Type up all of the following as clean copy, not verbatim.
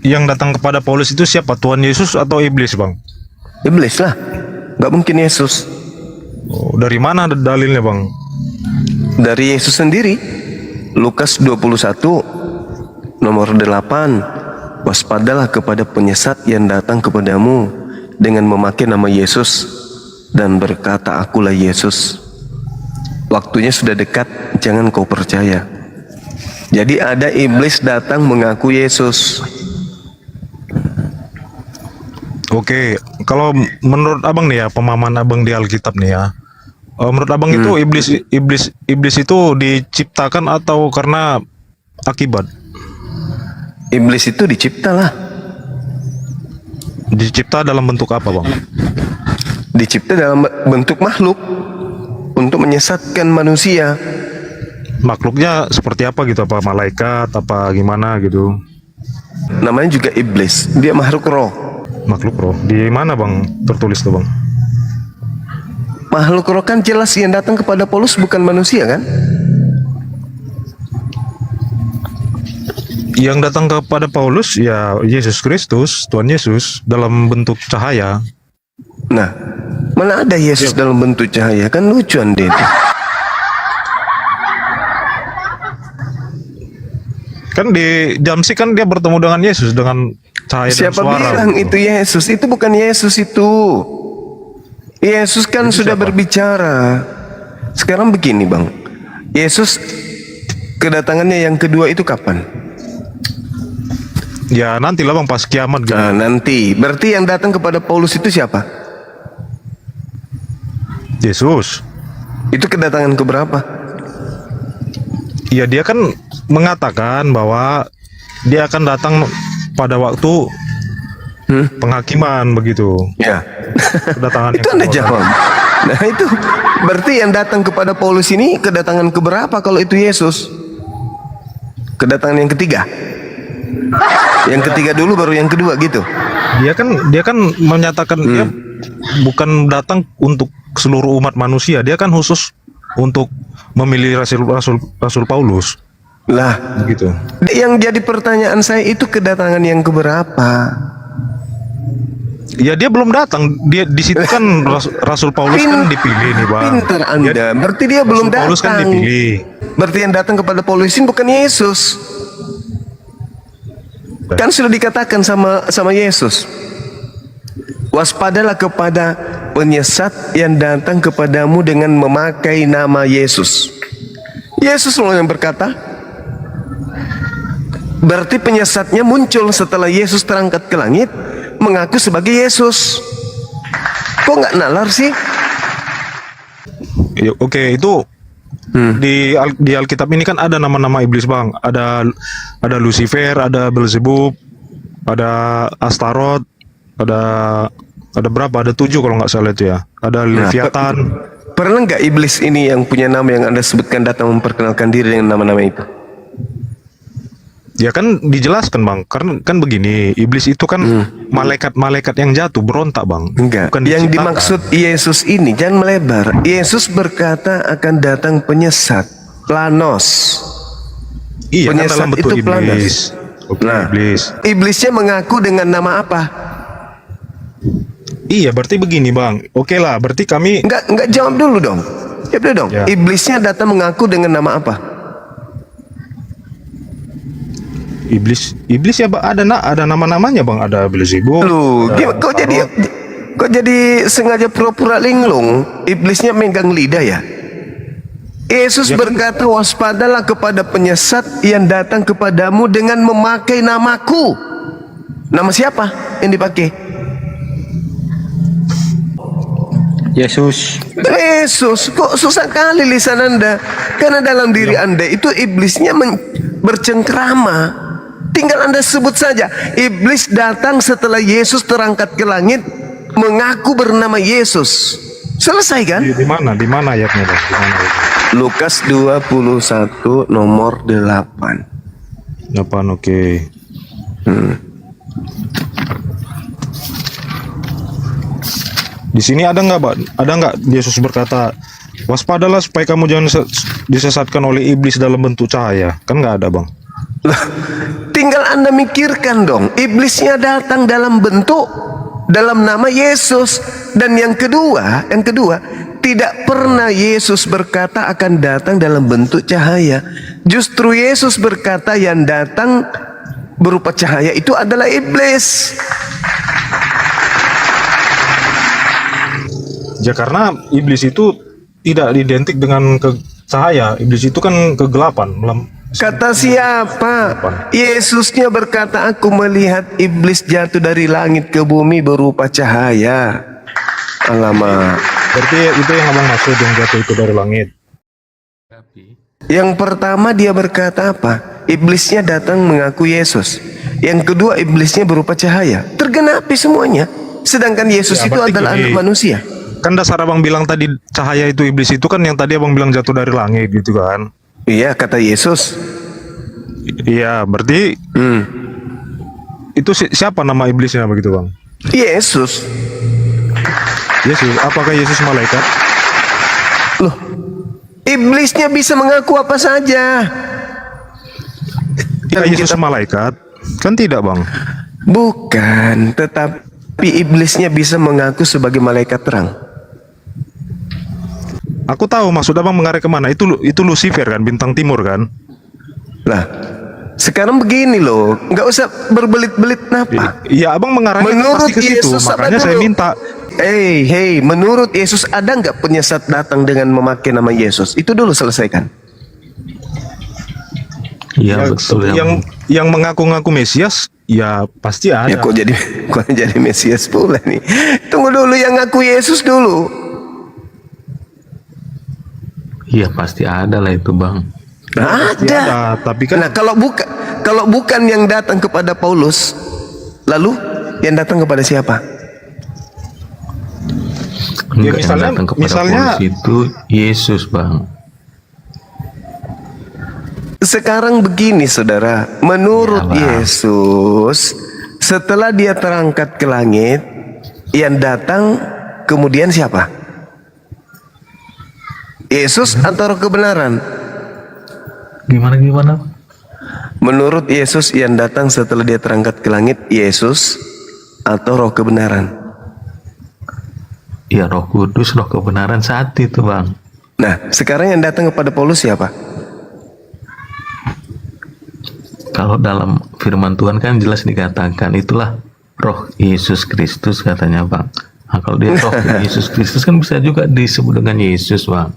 Yang datang kepada Paulus itu siapa? Tuhan Yesus atau iblis, Bang? Iblis lah, nggak mungkin Yesus. Oh, dari mana dalilnya, Bang? Dari Yesus sendiri. Lukas 21 nomor 8. Waspadalah kepada penyesat yang datang kepadamu dengan memakai nama Yesus dan berkata, akulah Yesus. Waktunya sudah dekat, jangan kau percaya. Jadi ada iblis datang mengaku Yesus. Oke, kalau menurut Abang nih ya, pemahaman Abang di Alkitab nih ya. Menurut Abang itu iblis itu diciptakan atau karena akibat? Iblis itu diciptalah. Dicipta dalam bentuk apa, Bang? Dicipta dalam bentuk makhluk untuk menyesatkan manusia. Makhluknya seperti apa gitu? Apa malaikat? Apa gimana gitu? Namanya juga iblis. Dia makhluk roh. Makhluk roh. Di mana, Bang, tertulis tuh, Bang? Makhluk roh kan jelas yang datang kepada Paulus bukan manusia kan? Yang datang kepada Paulus ya Yesus Kristus, Tuhan Yesus dalam bentuk cahaya. Nah, mana ada Yesus dalam bentuk cahaya? Kan lucuan dia itu. Kan di Jamsi kan dia bertemu dengan Yesus dengan cahaya dan Siapa suara. bilang itu Yesus? Itu bukan Yesus itu. Yesus kan Itu sudah siapa? berbicara. Sekarang begini Bang. Yesus kedatangannya yang kedua itu kapan? Ya nantilah, Bang, pas kiamat gitu. Nah, nanti. Berarti yang datang kepada Paulus itu siapa? Yesus. Itu kedatangan keberapa? Ya dia kan mengatakan bahwa dia akan datang pada waktu penghakiman begitu. Ya. Kedatangan Itu Anda jawab. Nah itu berarti yang datang kepada Paulus ini kedatangan keberapa kalau itu Yesus? Kedatangan yang ketiga. Yang ketiga dulu baru yang kedua gitu. Dia kan menyatakan dia bukan datang untuk seluruh umat manusia. Dia kan khusus untuk memilih Rasul Paulus. Lah, Begitu. yang jadi pertanyaan saya itu kedatangan yang keberapa? Ya dia belum datang. Dia di situ kan Rasul Paulus kan dipilih nih, Bang. Pintar Anda. Berarti dia belum Rasul Paulus kan datang. dipilih. Berarti yang datang kepada Paulus ini bukan Yesus. Kan sudah dikatakan sama Yesus. Waspadalah kepada penyesat yang datang kepadamu dengan memakai nama Yesus. Yesus loh yang berkata. Berarti penyesatnya muncul setelah Yesus terangkat ke langit, mengaku sebagai Yesus. Kok nggak nalar sih? Ya, oke, itu di Alkitab ini kan ada nama-nama iblis, Bang. Ada Lucifer, ada Beelzebub, ada Astaroth, ada berapa? Ada 7 kalau nggak salah itu ya. Ada Leviathan. Pernah nggak iblis ini yang punya nama yang Anda sebutkan datang memperkenalkan diri dengan nama-nama itu? Ya kan dijelaskan, Bang. Karena kan begini, iblis itu kan malaikat-malaikat yang jatuh berontak, Bang. Enggak. Bukan Yang diciptakan. dimaksud Yesus ini jangan melebar. Yesus berkata akan datang penyesat, planos. Iya, kan penyesat dalam bentuk itu planos. iblis. Oke, Nah, iblis. iblisnya mengaku dengan nama apa? Iya, berarti begini, Bang. Oke lah, berarti kami Enggak jawab dulu dong. Jawab dulu dong. Ya. Iblisnya datang mengaku dengan nama apa? iblis ya, Bang, ada nama-namanya, Bang. Ada Beelzebub. Lu, ada Astaroth. kok jadi sengaja pura-pura linglung? Iblisnya megang lidah ya? Yesus Ya kan? berkata, waspadalah kepada penyesat yang datang kepadamu dengan memakai namaku. Nama siapa yang dipakai? Yesus. Yesus. Kok susah kali lisan Anda? Karena dalam diri Anda itu iblisnya bercengkrama. Tinggal Anda sebut saja. Iblis datang setelah Yesus terangkat ke langit, mengaku bernama Yesus. Selesai kan? Di mana? Di mana ayatnya, Bang? Di mana ayatnya? Lukas 21 nomor 8. 8, oke. Di sini ada nggak, Pak? Ada nggak Yesus berkata, waspadalah supaya kamu jangan disesatkan oleh iblis dalam bentuk cahaya? Kan nggak ada, Bang. Lah, tinggal Anda mikirkan dong, iblisnya datang dalam bentuk, dalam nama Yesus. Dan yang kedua, tidak pernah Yesus berkata akan datang dalam bentuk cahaya. Justru Yesus berkata yang datang berupa cahaya itu adalah iblis. Ya karena iblis itu tidak identik dengan cahaya. Iblis itu kan kegelapan. Kata siapa? Yesusnya berkata, aku melihat iblis jatuh dari langit ke bumi berupa cahaya. Alamak. Berarti itu yang abang maksud yang jatuh itu dari langit. Yang pertama dia berkata apa? Iblisnya datang mengaku Yesus. Yang kedua iblisnya berupa cahaya. Tergenapi semuanya. Sedangkan Yesus Ya, itu adalah anak manusia. Kan dasar abang bilang tadi cahaya itu iblis itu kan yang tadi abang bilang jatuh dari langit gitu kan. Iya, kata Yesus. Iya, berarti itu siapa nama iblisnya begitu bang? Yesus. Yesus, apakah Yesus malaikat? Loh, iblisnya bisa mengaku apa saja. Tidak Yesus malaikat? Kan tidak bang. Bukan, tetapi iblisnya bisa mengaku sebagai malaikat terang. Aku tahu maksud abang mengarah kemana. Itu Lucifer kan, bintang timur kan? Lah, sekarang begini loh, nggak usah berbelit-belit napa. Iya, abang mengarahnya Menurut pasti ke situ. Yesus, Makanya saya minta. Hei, menurut Yesus ada nggak penyesat datang dengan memakai nama Yesus? Itu dulu selesaikan. Iya betul ya. Yang mengaku-ngaku Mesias, ya pasti ada. Ya kok jadi Mesias pula nih. Tunggu dulu, yang ngaku Yesus dulu. Iya pasti ada lah itu bang. Ada. Tapi kan Nah, kalau bukan yang datang kepada Paulus, lalu yang datang kepada siapa? Enggak, misalnya- yang datang kepada misalnya- Paulus itu Yesus bang. Sekarang begini saudara, menurut Ya, Bang. Yesus, setelah dia terangkat ke langit, yang datang kemudian siapa? Yesus atau roh kebenaran? Gimana? Menurut Yesus yang datang setelah dia terangkat ke langit, Yesus atau roh kebenaran? Ya Roh Kudus, Roh kebenaran saat itu bang. Nah, sekarang yang datang kepada Paulus siapa? Kalau dalam firman Tuhan kan jelas dikatakan itulah Roh Yesus Kristus katanya bang. Nah, kalau dia Roh Yesus Kristus kan bisa juga disebut dengan Yesus bang.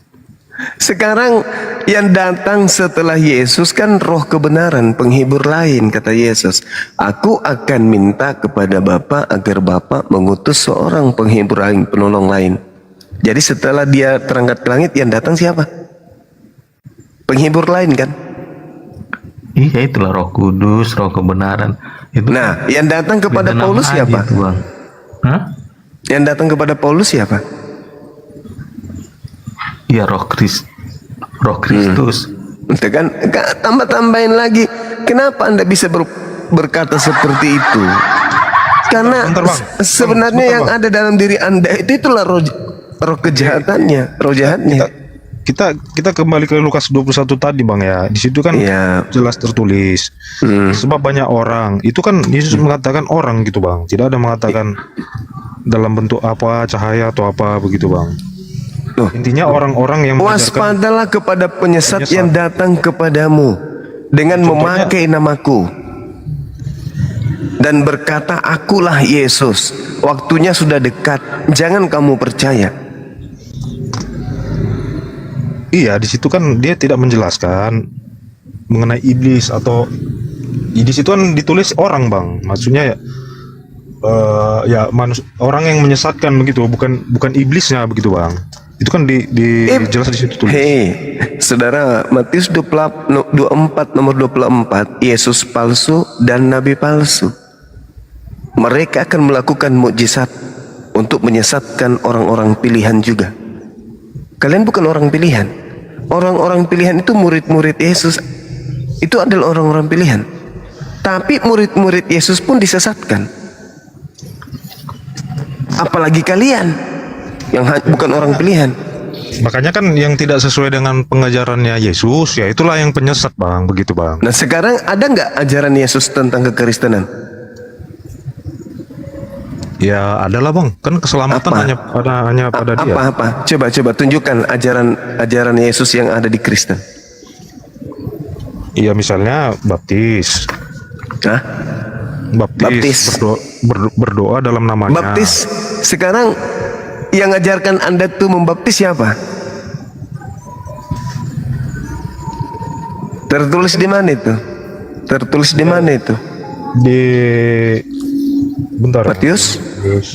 Sekarang yang datang setelah Yesus kan roh kebenaran, penghibur lain, kata Yesus. Aku akan minta kepada Bapa agar Bapa mengutus seorang penghibur lain, penolong lain. Jadi setelah dia terangkat ke langit, yang datang siapa? Penghibur lain kan? Iya itulah Roh Kudus, Roh kebenaran. Itu Nah, yang datang kepada beda nama Paulus aja siapa? itu, bang. Hah? Yang datang kepada Paulus siapa? Iya Roh Kristus. Itu kan tambah-tambahin lagi. Kenapa Anda bisa berkata seperti itu? Karena Bentar, Bang. sebenarnya Bentar, yang Bang. ada dalam diri Anda itulah roh kejahatannya, roh jahatnya. kita kembali ke Lukas 21 tadi bang ya. Di situ kan Iya. jelas tertulis. Sebab banyak orang. Itu kan Yesus mengatakan orang gitu bang. Tidak ada mengatakan dalam bentuk apa, cahaya atau apa begitu bang. Loh. Intinya orang-orang yang mengajarkan. Waspadalah kepada penyesat yang datang kepadamu dengan memakai namaku dan berkata, akulah Yesus. Waktunya sudah dekat, jangan kamu percaya. Iya, di situ kan dia tidak menjelaskan mengenai iblis atau iblis itu kan ditulis orang bang. Maksudnya ya orang yang menyesatkan begitu, bukan iblisnya begitu bang. Itu kan jelas di situ tulis. Hei, saudara, Matius 24 nomor 24, Yesus palsu dan nabi palsu. Mereka akan melakukan mukjizat untuk menyesatkan orang-orang pilihan juga. Kalian bukan orang pilihan. Orang-orang pilihan itu murid-murid Yesus. Itu adalah orang-orang pilihan. Tapi murid-murid Yesus pun disesatkan. Apalagi kalian yang bukan orang pilihan. Makanya kan yang tidak sesuai dengan pengajarannya Yesus, ya itulah yang penyesat bang, begitu bang. Nah sekarang ada nggak ajaran Yesus tentang kekristenan? Ya adalah bang, kan keselamatan Apa? hanya pada dia. Apa? Coba tunjukkan ajaran Yesus yang ada di Kristen. Iya misalnya baptis, Hah? Baptis. Berdoa dalam namanya. Baptis. Sekarang yang ngajarkan Anda tuh membaptis siapa? Tertulis di mana itu? Tertulis di mana itu? Di bentar. Matius Matius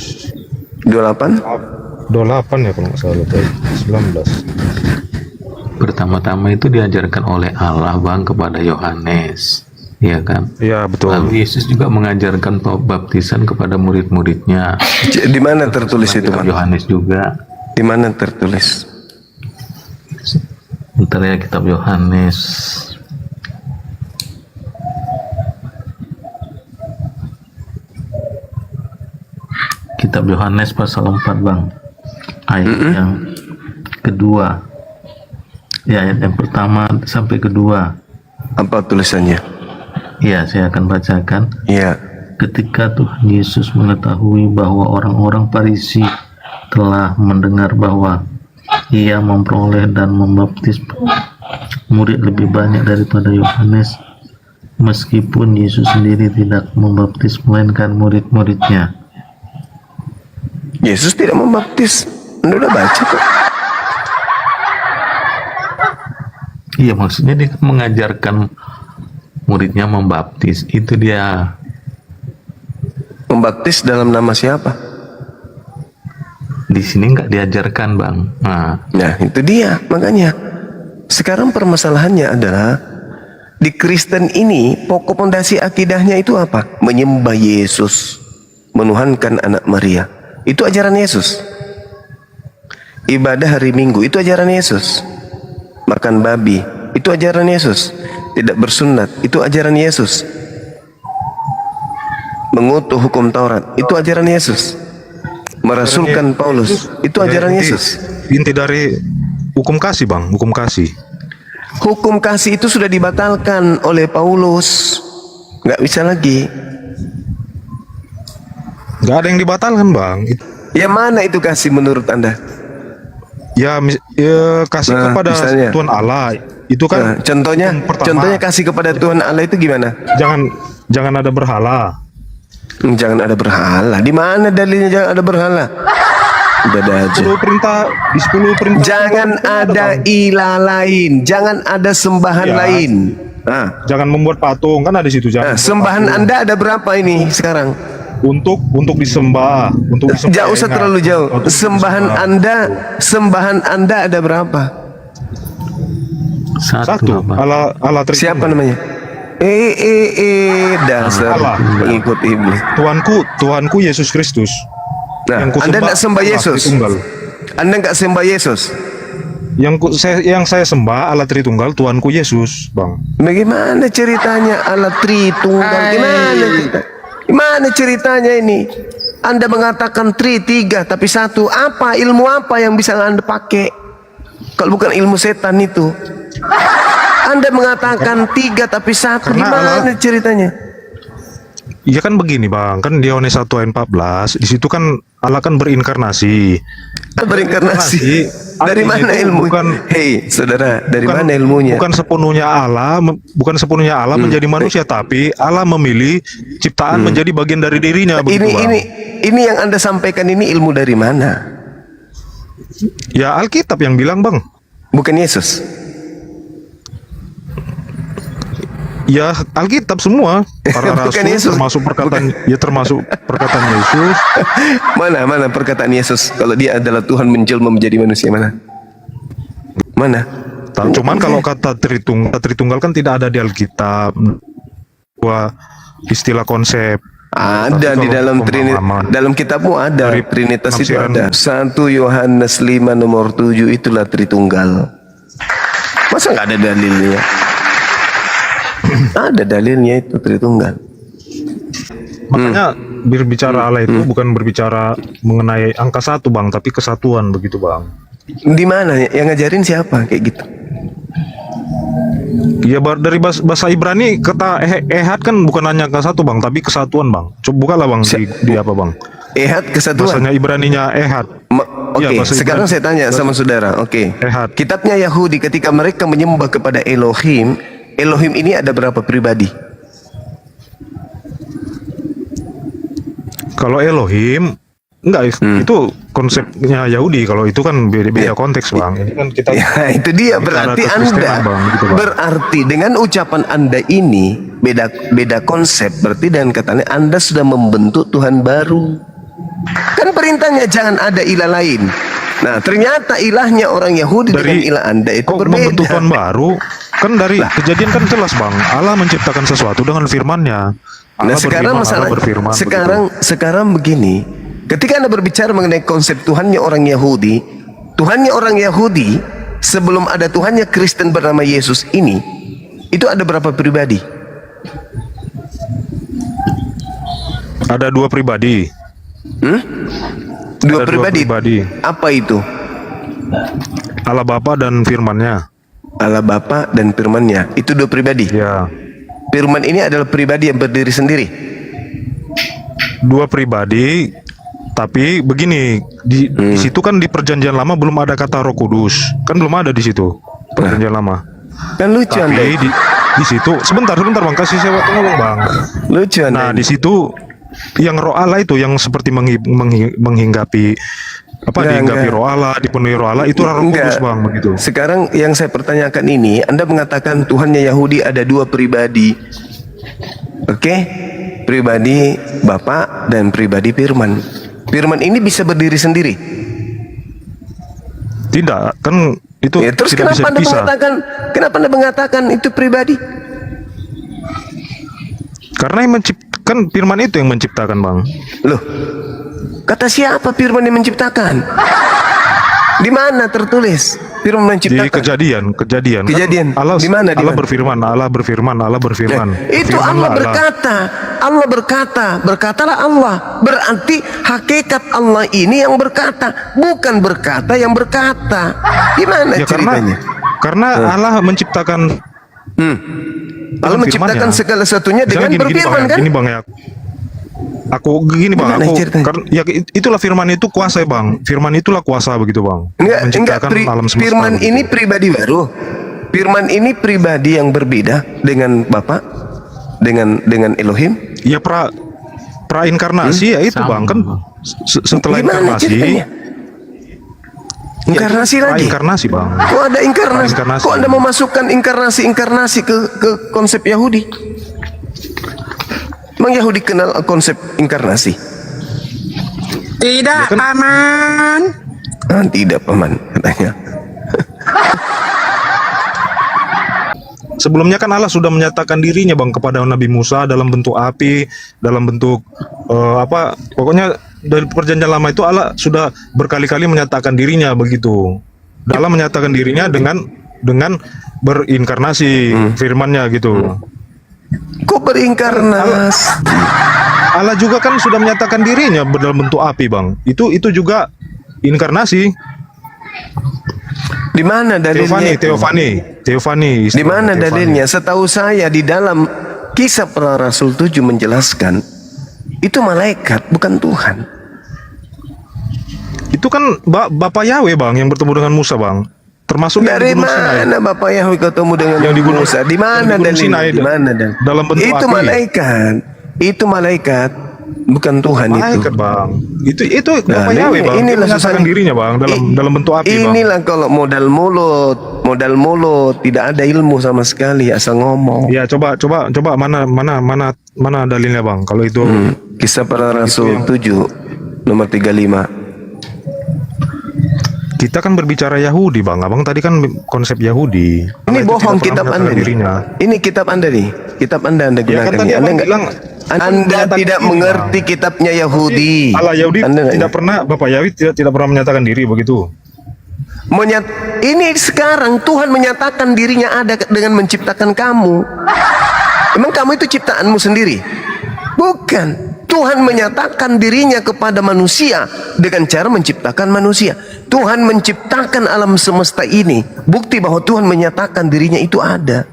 28. 28 ya kalau nggak salah, 19. Pertama-tama itu diajarkan oleh Allah bang kepada Yohanes, ya kan? Iya betul. Lalu Yesus juga mengajarkan baptisan kepada murid-muridnya. Di mana tertulis itu, Bang? Yohanes juga. Di mana tertulis? Bentar ya, kitab Yohanes. Kitab Yohanes pasal 4 bang, ayat yang kedua. Ya, ayat yang pertama sampai kedua. Apa tulisannya? Ya, saya akan bacakan. Iya. Ketika Tuhan Yesus mengetahui bahwa orang-orang Farisi telah mendengar bahwa ia memperoleh dan membaptis murid lebih banyak daripada Yohanes, meskipun Yesus sendiri tidak membaptis melainkan murid-muridnya. Yesus tidak membaptis. Anda udah baca kok. Iya, maksudnya dia mengajarkan muridnya membaptis. Itu dia. Membaptis dalam nama siapa? Di sini nggak diajarkan bang. Nah itu dia, makanya sekarang permasalahannya adalah di Kristen ini pokok pondasi akidahnya itu apa? Menyembah Yesus, menuhankan anak Maria. Itu ajaran Yesus. Ibadah hari Minggu itu ajaran Yesus. Makan babi itu ajaran Yesus. Tidak bersunat itu ajaran Yesus. Mengutuk hukum Taurat itu ajaran Yesus. Merasulkan Paulus itu ajaran Yesus. Inti dari hukum kasih bang, hukum kasih. Hukum kasih itu sudah dibatalkan oleh Paulus. Nggak bisa lagi. Nggak ada yang dibatalkan bang. Ya mana itu kasih menurut Anda? Ya, kasih kepada misalnya. Tuhan Allah itu kan. Contohnya kasih kepada Tuhan Allah itu gimana? Jangan ada berhala. Jangan ada berhala. Di mana dalilnya jangan ada berhala? Udah ada aja. 10 perintah di 10 perintah. Jangan ada ilah lain, jangan ada sembahan Ya. lain. Jangan membuat patung kan ada di situ. Jangan membuat Sembahan patung. Anda ada berapa ini sekarang? Untuk disembah, Jangan usah terlalu jauh. Untuk Sembahan Anda ada berapa? Satu. Bang. Allah Tritunggal. Siapa namanya? Dasar Allah. pengikut iblis. Tuhanku Yesus Kristus. Nah, Yang Anda kusembah nggak sembah Allah Yesus. Tritunggal. Anda nggak sembah Yesus. Yang saya sembah Allah Tritunggal, Tuhanku Yesus, bang. Bagaimana ceritanya Allah Tritunggal? Gimana ceritanya ini? Anda mengatakan tiga tapi satu. Apa ilmu apa yang bisa Anda pakai? Kalau bukan ilmu setan itu. Anda mengatakan tiga tapi satu. Gimana ceritanya? Iya kan begini bang, kan di Yohanes 1 ayat 14 di situ kan Allah kan berinkarnasi. Berinkarnasi. Dari Artinya mana itu ilmu? bukan- Hei, saudara, dari mana ilmunya? Bukan sepenuhnya Allah menjadi manusia, tapi Allah memilih ciptaan menjadi bagian dari dirinya. Begitu, Bang. Ini yang Anda sampaikan ini ilmu dari mana? Ya Alkitab yang bilang bang. Bukan Yesus. Ya Alkitab semua para Bukan rasul Yesus. termasuk perkataan Yesus. Mana perkataan Yesus kalau dia adalah Tuhan menjelma menjadi manusia, mana? Cuman kalau kata Tritunggal kan tidak ada di Alkitab. Istilah konsep. Ada di dalam dalam kitabmu ada. Dari Trinitas itu penafsiran. ada. 1 Yohanes 5 nomor 7 itulah Tritunggal. Masa nggak ada dalilnya? Ada dalilnya itu Tritunggal. Makanya berbicara Allah itu bukan berbicara mengenai angka 1 bang, tapi kesatuan begitu bang. Di mana yang ngajarin siapa kayak gitu? Ya dari bahasa Ibrani kata ehad kan bukan hanya ke satu bang, tapi kesatuan bang. Coba bukalah bang di apa bang? Ehad kesatuan. Bahasanya Ibraninya ehad. Oke, Iya, bahasa sekarang Ibrani. saya tanya sama saudara. Oke, Ehad. kitabnya Yahudi ketika mereka menyembah kepada Elohim, Elohim ini ada berapa pribadi? Kalau Elohim enggak itu konsepnya Yahudi. Kalau itu kan beda konteks bang. Ini kan kita Ya, itu dia bicara berarti kekristenan, Anda bang, gitu, bang. berarti dengan ucapan Anda ini beda konsep, berarti dengan katanya Anda sudah membentuk Tuhan baru. Kan perintahnya jangan ada ilah lain. Nah, ternyata ilahnya orang Yahudi dengan ilah Anda itu kok membentuk berbeda. Tuhan baru kan dari kejadian kan jelas bang. Allah menciptakan sesuatu dengan firman-Nya. Nah, Allah sekarang berfirman, masalah Allah berfirman, sekarang begini. Ketika Anda berbicara mengenai konsep Tuhannya orang Yahudi, Tuhannya orang Yahudi sebelum ada Tuhannya Kristen bernama Yesus ini, itu ada berapa pribadi? Ada dua pribadi. Dua Ada pribadi. Apa itu? Allah Bapa dan firman-Nya. Allah Bapa dan firman-Nya. Itu dua pribadi. Ya. Firman ini adalah pribadi yang berdiri sendiri. Dua pribadi, tapi begini di situ kan di perjanjian lama belum ada kata Roh Kudus, kan belum ada di situ perjanjian lama. Kan lucu Anda. Tapi di situ sebentar bang, kasih saya waktu ngomong bang. Lucu Anda. Nah di situ yang Roh Allah itu yang seperti menghinggapi dihinggapi Roh Allah, dipenuhi Roh Allah itu Roh Kudus bang begitu. Sekarang yang saya pertanyakan ini, Anda mengatakan Tuhannya Yahudi ada dua pribadi. Oke? Pribadi Bapa dan pribadi Firman. Firman ini bisa berdiri sendiri. Tidak, kan itu Ya, terus tidak bisa dipisah. kenapa Anda mengatakan itu pribadi? Karena yang menciptakan firman itu yang menciptakan bang. Loh, kata siapa firman yang menciptakan? Di mana tertulis firman Di menciptakan? kejadian. Kejadian. Kan Allah, Di mana, di Allah mana? berfirman. Itu Allah berkata, berkatalah Allah. Berarti hakikat Allah ini yang berkata, bukan berkata yang berkata. Gimana Ya ceritanya? karena Allah menciptakan Allah menciptakan firman-Nya. segala sesuatunya dengan Misalnya berfirman kan? Gini bang ya. Aku gini bang, Gimana ceritanya? ya itulah firman itu kuasa ya bang. Firman itulah kuasa begitu bang. Enggak, Menciptakan alam semesta. firman begitu. ini pribadi baru. Firman ini pribadi yang berbeda dengan Bapa, dengan Elohim. Ya pra-inkarnasi ya itu Sama, bang kan Bang. setelah Gimana inkarnasi. ceritanya? Inkarnasi lagi. Inkarnasi bang. Kok ada inkarnasi? Inkarnasi. Kok Anda memasukkan inkarnasi ke konsep Yahudi? Emang Yahudi kenal konsep inkarnasi? Tidak, Paman. Ah, tidak, Paman, katanya. Sebelumnya kan Allah sudah menyatakan dirinya bang kepada Nabi Musa dalam bentuk api, dalam bentuk pokoknya dari perjanjian lama itu Allah sudah berkali-kali menyatakan dirinya begitu. Allah menyatakan dirinya dengan berinkarnasi firman-Nya gitu. Kok berinkarnasi? Allah juga kan sudah menyatakan dirinya dalam bentuk api bang. Itu juga inkarnasi. Di mana dalilnya? Teofani. Di mana dalilnya? Setahu saya di dalam Kisah Para Rasul 7 menjelaskan itu malaikat bukan Tuhan. Itu kan Bapak Yahweh bang yang bertemu dengan Musa bang. Termasuk yang Dari di Gunung Sinai. mana Bapak Yahweh ketemu dengan Yang di Gunung- Musa? Di mana yang di Gunung dalilnya? Sinai, Di mana dan? dalam bentuk itu api. malaikat. Itu malaikat, bukan Tuhan Malaikat itu. bang. Itu Nah, Bapak Yahweh bang. Dia inilah menyatakan susahnya. dirinya bang dalam bentuk api bang. Inilah kalau modal mulut, tidak ada ilmu sama sekali, asal ngomong. Ya coba mana dalilnya bang kalau itu. Kisah Para Rasul 7 nomor 35. Kita kan berbicara Yahudi bang. Abang tadi kan konsep Yahudi. Ini Allah itu bohong tidak pernah kitab Anda menyatakan nih. dirinya. Ini kitab Anda nih. Kitab Anda Ya gunakan kan tadi nih. Anda abang enggak bilang Anda menyatakan tidak diri, mengerti Bang. kitabnya Yahudi. Allah Yahudi Anda enggak- tidak pernah, Bapak Yahudi tidak pernah menyatakan diri begitu. Ini sekarang Tuhan menyatakan dirinya ada dengan menciptakan kamu. Emang kamu itu ciptaanmu sendiri? Bukan. Tuhan menyatakan dirinya kepada manusia dengan cara menciptakan manusia. Tuhan menciptakan alam semesta ini, bukti bahwa Tuhan menyatakan dirinya itu ada.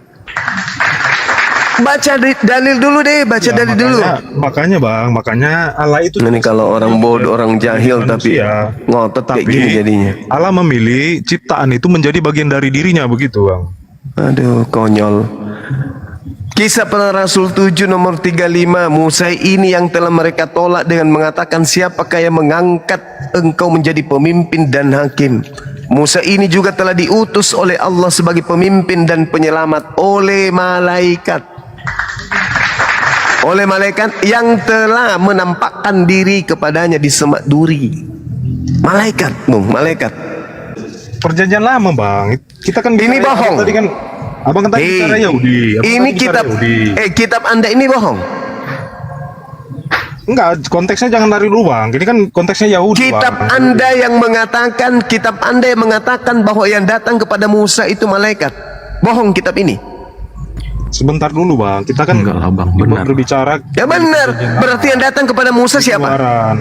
Baca dalil dulu deh, baca dalil dulu. Makanya bang, makanya Allah itu Ini kalau orang bodoh, orang jahil tapi manusia. ngotot kayak Tapi gini jadinya. Allah memilih ciptaan itu menjadi bagian dari dirinya, begitu bang. Aduh, konyol. Kisah para Rasul 7 nomor 35. Musa ini yang telah mereka tolak dengan mengatakan, siapakah yang mengangkat engkau menjadi pemimpin dan hakim? Musa ini juga telah diutus oleh Allah sebagai pemimpin dan penyelamat oleh malaikat. Oleh malaikat yang telah menampakkan diri kepadanya di semak duri. Malaikat, malaikat. Perjanjian lama bang. Kita kan Ini bicara- bohong. Tadi kan abang kan tadi bicara Yahudi. Abang Ini tadi bicara kitab Yahudi. kitab Anda ini bohong. Enggak, konteksnya jangan lari dulu bang. Ini kan konteksnya Yahudi. Kitab bang. Anda yang mengatakan bahwa yang datang kepada Musa itu malaikat. Bohong kitab ini. Sebentar dulu bang. Kita kan Enggak lah, Bang. Benar. berbicara. Ya benar. Berarti yang datang kepada Musa siapa? Keluaran.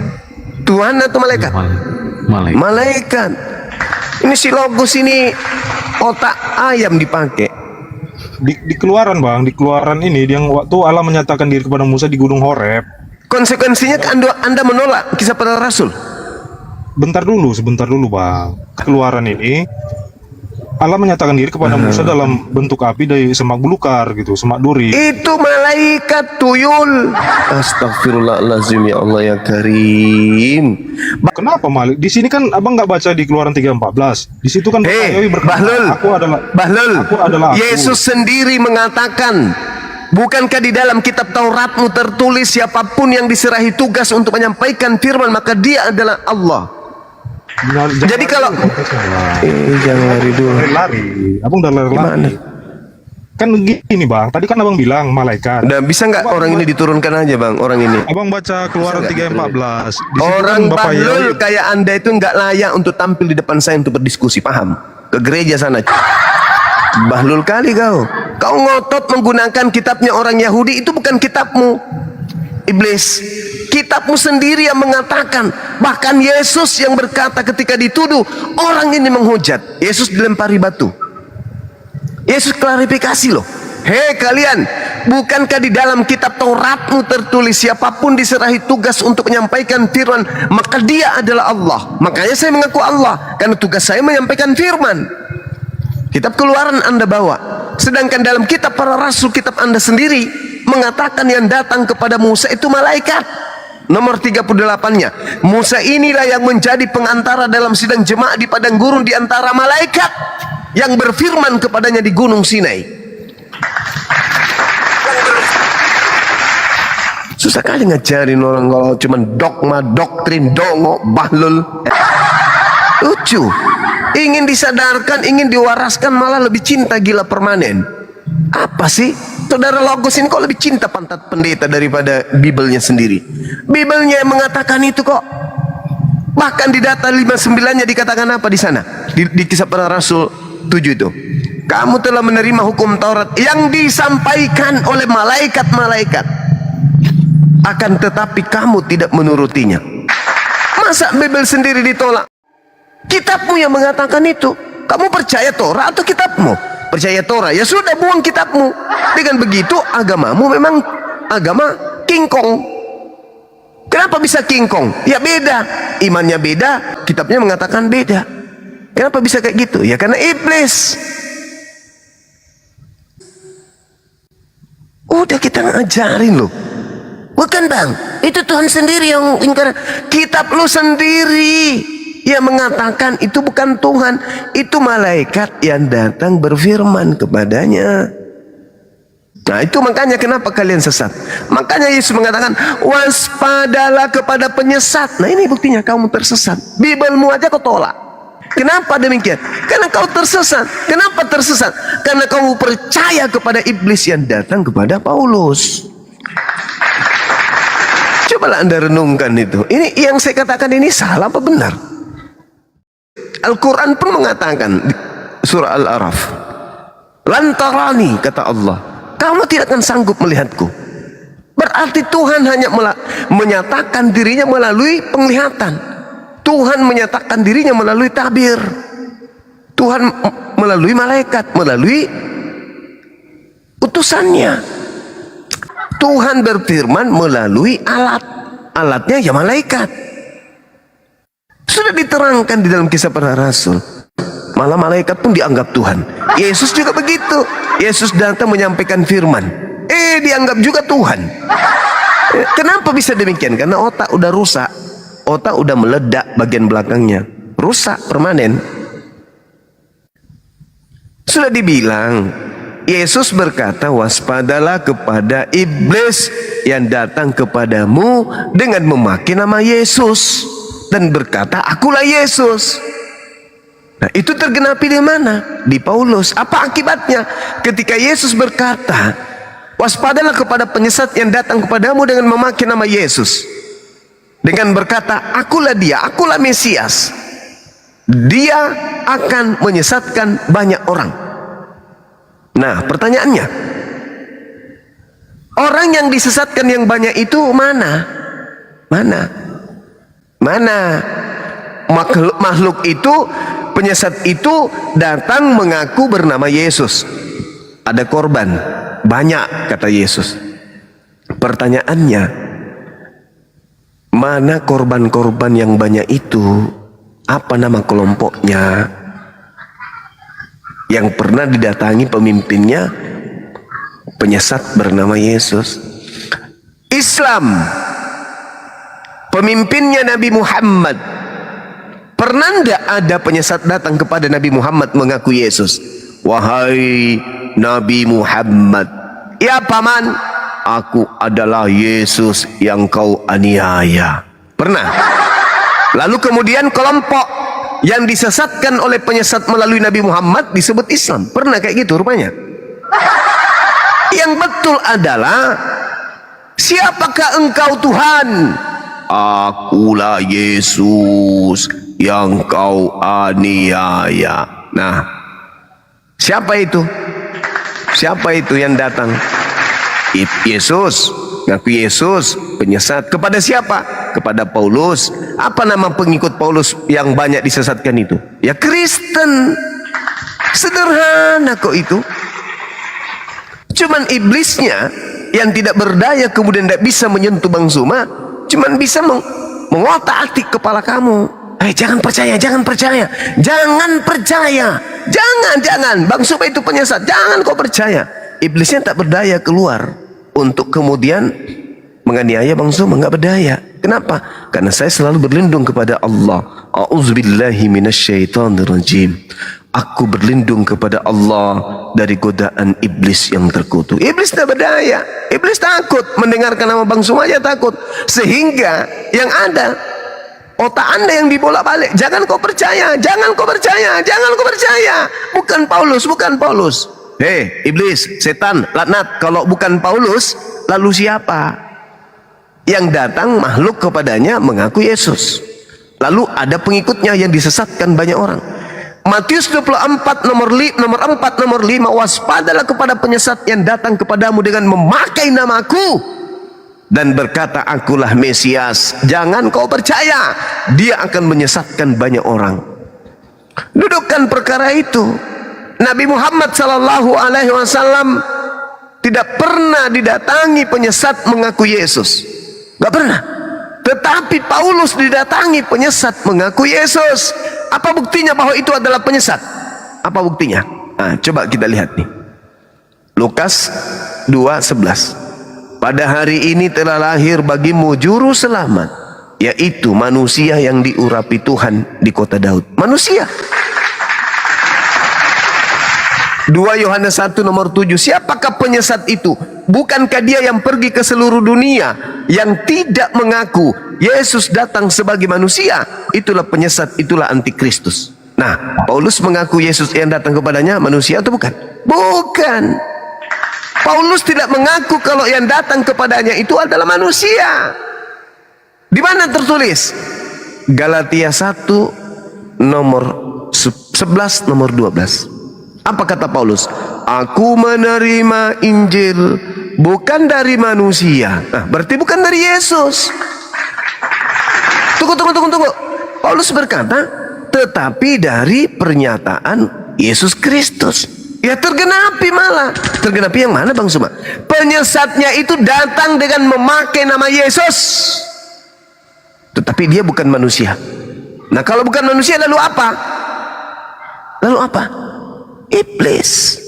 Tuhan atau malaikat? Malaikat. Malaikat. Ini si Logos ini otak ayam dipakai. Di keluaran bang. Di keluaran ini yang waktu Allah menyatakan diri kepada Musa di Gunung Horeb. Konsekuensinya Anda menolak kisah para Rasul. Sebentar dulu bang. Keluaran ini Allah menyatakan diri kepada Musa dalam bentuk api dari semak belukar gitu, semak duri. Itu malaikat tuyul. Astagfirullahaladzim, ya Allah ya Karim. Kenapa Malik? Di sini kan abang nggak baca di Keluaran 3:14. Di situ kan Yahweh berkata, aku adalah aku adalah aku. Yesus sendiri mengatakan, bukankah di dalam kitab Tauratmu tertulis siapapun yang diserahi tugas untuk menyampaikan firman maka dia adalah Allah. Jadi kalau jangan lari dulu. Lari, abang udah lari. Kan gini bang, tadi kan abang bilang malaikat. Udah bisa nggak orang ini diturunkan aja bang, orang ini. Abang baca Keluaran 3:14. Di situ Orang kan Bapak bahlul Yahweh- kayak anda itu nggak layak untuk tampil di depan saya untuk berdiskusi, paham? Ke gereja sana. Bahlul kali kau. Kau ngotot menggunakan kitabnya orang Yahudi, itu bukan kitabmu. Iblis, kitabmu sendiri yang mengatakan. Bahkan Yesus yang berkata ketika dituduh orang ini menghujat, Yesus dilempari batu. Yesus klarifikasi loh. Hei kalian, bukankah di dalam kitab Tauratmu tertulis siapapun diserahi tugas untuk menyampaikan firman maka dia adalah Allah. Makanya saya mengaku Allah, karena tugas saya menyampaikan firman. Kitab Keluaran Anda bawa, sedangkan dalam kitab para Rasul, kitab Anda sendiri mengatakan yang datang kepada Musa itu malaikat. Nomor 38-nya, Musa inilah yang menjadi pengantara dalam sidang jemaah di padang gurun di antara malaikat yang berfirman kepadanya di gunung Sinai. Susah kali ngajarin orang kalau cuman dogma, doktrin, dongo, bahlul. Lucu. Ingin disadarkan, ingin diwaraskan, malah lebih cinta gila permanen. Apa sih? Saudara Logos ini kok lebih cinta pantat pendeta daripada Bibelnya sendiri. Bibelnya yang mengatakan itu kok. Bahkan di data 59-nya dikatakan apa di sana? Di kisah para Rasul 7 itu. Kamu telah menerima hukum Taurat yang disampaikan oleh malaikat-malaikat. Akan tetapi kamu tidak menurutinya. Masa Bibel sendiri ditolak? Kitabmu yang mengatakan itu. Kamu percaya Torah atau kitabmu? Percaya Torah, ya sudah buang kitabmu. Dengan begitu agamamu memang agama kingkong. Kenapa bisa kingkong? Ya beda, imannya beda, kitabnya mengatakan beda. Kenapa bisa kayak gitu? Ya karena iblis. Udah kita ngajarin loh. Bukan bang, itu Tuhan sendiri yang ingkar. Kitab lu sendiri yang mengatakan itu bukan Tuhan, itu malaikat yang datang berfirman kepadanya. Nah itu makanya kenapa kalian sesat. Makanya Yesus mengatakan waspadalah kepada penyesat. Nah ini buktinya kamu tersesat. Bibelmu aja kau tolak. Kenapa demikian? Karena kau tersesat. Kenapa tersesat? Karena kamu percaya kepada iblis yang datang kepada Paulus. Cobalah anda renungkan itu. Ini yang saya katakan ini salah apa benar? Al-Quran pun mengatakan di surah Al-Araf, lantarani kata Allah, kamu tidak akan sanggup melihatku. Berarti Tuhan hanya menyatakan dirinya melalui penglihatan. Tuhan menyatakan dirinya melalui tabir. Tuhan melalui malaikat, melalui utusannya. Tuhan berfirman melalui alat. Alatnya ya malaikat. Sudah diterangkan di dalam Kisah Para Rasul. Malah malaikat pun dianggap Tuhan. Yesus juga begitu. Yesus datang menyampaikan firman. Dianggap juga Tuhan. Kenapa bisa demikian? Karena otak udah rusak. Otak udah meledak bagian belakangnya. Rusak permanen. Sudah dibilang, Yesus berkata, waspadalah kepada iblis yang datang kepadamu dengan memakai nama Yesus dan berkata, akulah Yesus. Nah, itu tergenapi di mana? Di Paulus. Apa akibatnya? Ketika Yesus berkata, waspadalah kepada penyesat yang datang kepadamu dengan memakai nama Yesus, dengan berkata, akulah dia, akulah Mesias. Dia akan menyesatkan banyak orang. Nah, pertanyaannya, orang yang disesatkan yang banyak itu mana? Makhluk itu, penyesat itu datang mengaku bernama Yesus. Ada korban banyak, kata Yesus. Pertanyaannya, mana korban-korban yang banyak itu? Apa nama kelompoknya? Yang pernah didatangi pemimpinnya penyesat bernama Yesus. Islam, pemimpinnya Nabi Muhammad. Pernah tidak ada penyesat datang kepada Nabi Muhammad mengaku Yesus? Wahai Nabi Muhammad, ya paman, aku adalah Yesus yang kau aniaya. Pernah? Lalu kemudian kelompok yang disesatkan oleh penyesat melalui Nabi Muhammad disebut Islam. Pernah kayak gitu rupanya? Yang betul adalah, siapakah engkau Tuhan? Akulah Yesus yang kau aniaya. Nah, siapa itu? Siapa itu yang datang? Yesus, ngaku Yesus, penyesat. Kepada siapa? Kepada Paulus. Apa nama pengikut Paulus yang banyak disesatkan itu? Ya Kristen. Sederhana kok itu. Cuman iblisnya yang tidak berdaya kemudian tidak bisa menyentuh Bang Suma, cuman bisa mengotak-atik kepala kamu. Jangan percaya, jangan percaya, jangan percaya, jangan, Bang Suma itu penyesat, jangan kau percaya. Iblisnya tak berdaya keluar untuk kemudian menganiaya Bang Suma, nggak berdaya. Kenapa? Karena saya selalu berlindung kepada Allah. A'udzubillahi minasyaitonirrajim. Aku berlindung kepada Allah dari godaan iblis yang terkutuk. Iblis tak berdaya. Iblis takut mendengarkan nama Bang Suma aja takut. Sehingga yang ada, otak anda yang dibolak-balik. Jangan kau percaya, jangan kau percaya, jangan kau percaya. Bukan Paulus, bukan Paulus. Iblis, setan, laknat. Kalau bukan Paulus, lalu siapa? Yang datang makhluk kepadanya mengaku Yesus. Lalu ada pengikutnya yang disesatkan banyak orang. Matius 24 nomor 4 nomor 5, waspadalah kepada penyesat yang datang kepadamu dengan memakai namaku dan berkata akulah Mesias. Jangan kau percaya, dia akan menyesatkan banyak orang. Dudukkan perkara itu. Nabi Muhammad sallallahu alaihi wasallam tidak pernah didatangi penyesat mengaku Yesus. Gak pernah. Tetapi Paulus didatangi penyesat mengaku Yesus. Apa buktinya bahwa itu adalah penyesat? Apa buktinya? Nah, coba kita lihat nih. Lukas 2:11. Pada hari ini telah lahir bagimu juru selamat, yaitu manusia yang diurapi Tuhan di kota Daud. Manusia. 2 Yohanes 1 nomor 7. Siapakah penyesat itu? Bukankah dia yang pergi ke seluruh dunia yang tidak mengaku Yesus datang sebagai manusia? Itulah penyesat, itulah antikristus. Nah, Paulus mengaku Yesus yang datang kepadanya manusia atau bukan? Bukan. Paulus tidak mengaku kalau yang datang kepadanya itu adalah manusia. Di mana tertulis? Galatia 1 nomor 11 nomor 12. Apa kata Paulus? Aku menerima Injil bukan dari manusia. Nah, berarti bukan dari Yesus. Tunggu. Paulus berkata, tetapi dari pernyataan Yesus Kristus. Ya tergenapi malah. Tergenapi yang mana Bang Suma? Penyesatnya itu datang dengan memakai nama Yesus, tetapi dia bukan manusia. Nah kalau bukan manusia lalu apa? Lalu apa? Iblis.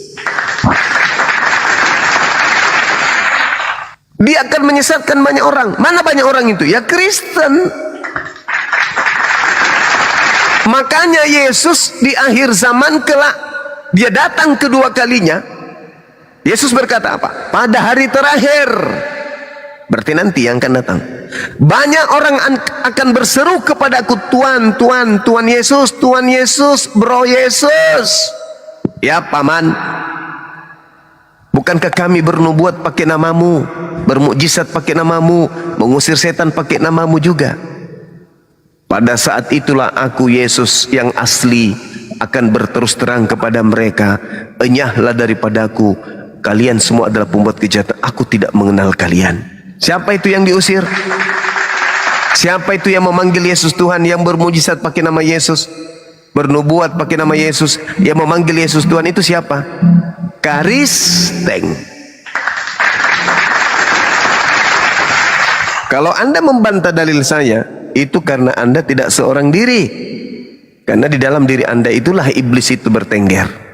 Dia akan menyesatkan banyak orang. Mana banyak orang itu? Ya Kristen. Makanya Yesus di akhir zaman kelak dia datang kedua kalinya. Yesus berkata apa? Pada hari terakhir, berarti nanti yang akan datang, banyak orang akan berseru kepadaku, Tuhan, Tuhan, Tuhan Yesus, Tuhan Yesus, Bro Yesus. Ya paman, bukankah kami bernubuat pakai namamu, bermukjizat pakai namamu, mengusir setan pakai namamu juga? Pada saat itulah aku Yesus yang asli akan berterus terang kepada mereka, enyahlah daripadaku, kalian semua adalah pembuat kejahatan, aku tidak mengenal kalian. Siapa itu yang diusir? Siapa itu yang memanggil Yesus Tuhan, yang bermujizat pakai nama Yesus, bernubuat pakai nama Yesus, yang memanggil Yesus Tuhan? Itu siapa? Karisteng. Kalau Anda membantah dalil saya, itu karena Anda tidak seorang diri. Karena di dalam diri Anda itulah iblis itu bertengger.